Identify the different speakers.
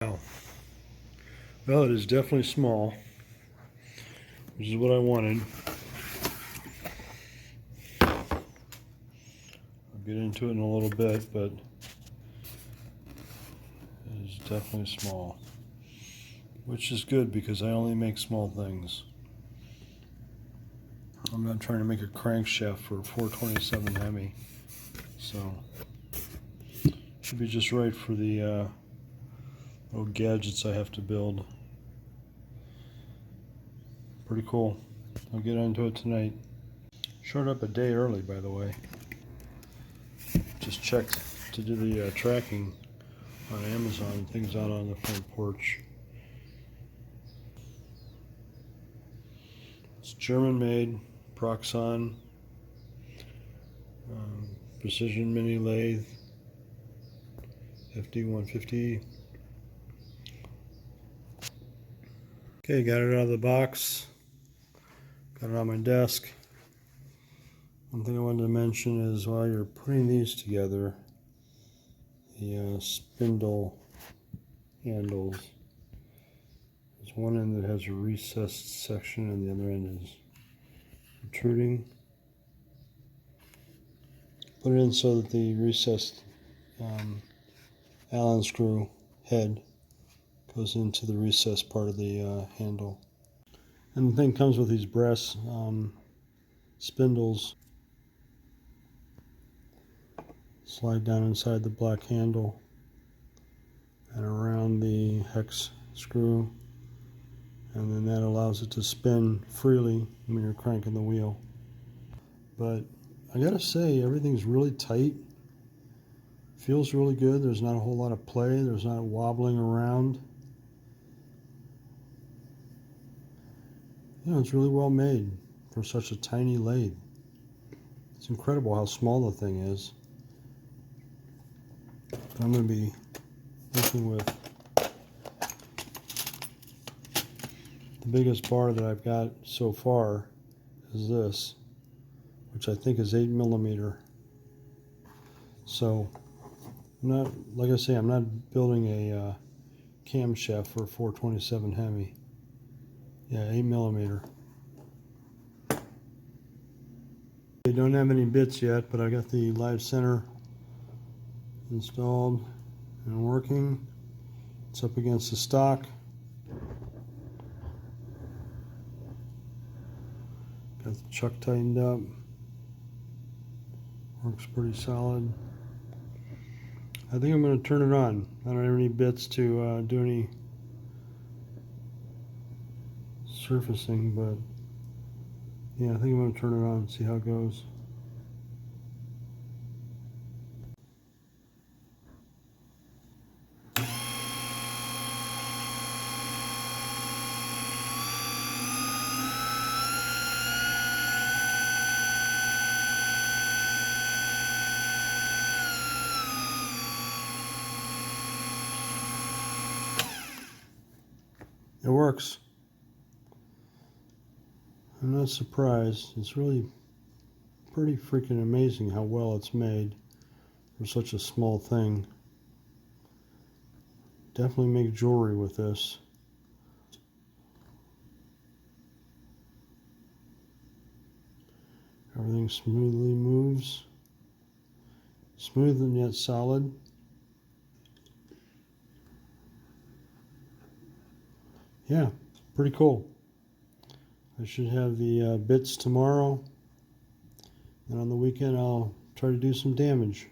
Speaker 1: Well, it is definitely small, which is what I wanted. I'll get into it in a little bit, but it is definitely small, which is good because I only make small things. I'm not trying to make a crankshaft for a 427 Hemi, so should be just right for the little gadgets I have to build. Pretty cool. I'll get into it tonight. Showed up a day early, by the way. Just checked to do the tracking on Amazon. Things out on the front porch. It's German made, Proxxon, Precision Mini Lathe, FD150. Okay, got it out of the box. Got it on my desk. One thing I wanted to mention is while you're putting these together, the spindle handles, there's one end that has a recessed section and the other end is protruding. Put it in so that the recessed Allen screw head goes into the recessed part of the handle. And the thing comes with these brass spindles. Slide down inside the black handle and around the hex screw, and then that allows it to spin freely when you're cranking the wheel. But I gotta say, everything's really tight. Feels really good. There's not a whole lot of play. There's not wobbling around. You know, it's really well made for such a tiny lathe. It's incredible how small the thing is. But I'm going to be working with the biggest bar that I've got so far is this, which I think is 8mm. So, I'm not, like I say, I'm not building a camshaft for a 427 Hemi. Yeah, 8mm. They don't have any bits yet, but I got the live center installed and working. It's up against the stock. Got the chuck tightened up. Works pretty solid. I think I'm going to turn it on. I don't have any bits to do any surfacing, but yeah, I think I'm going to turn it on and see how it goes. It works. I'm not surprised. It's really pretty freaking amazing how well it's made for such a small thing. Definitely make jewelry with this. Everything smoothly moves. Smooth and yet solid. Yeah, pretty cool. I should have the bits tomorrow, and on the weekend I'll try to do some damage.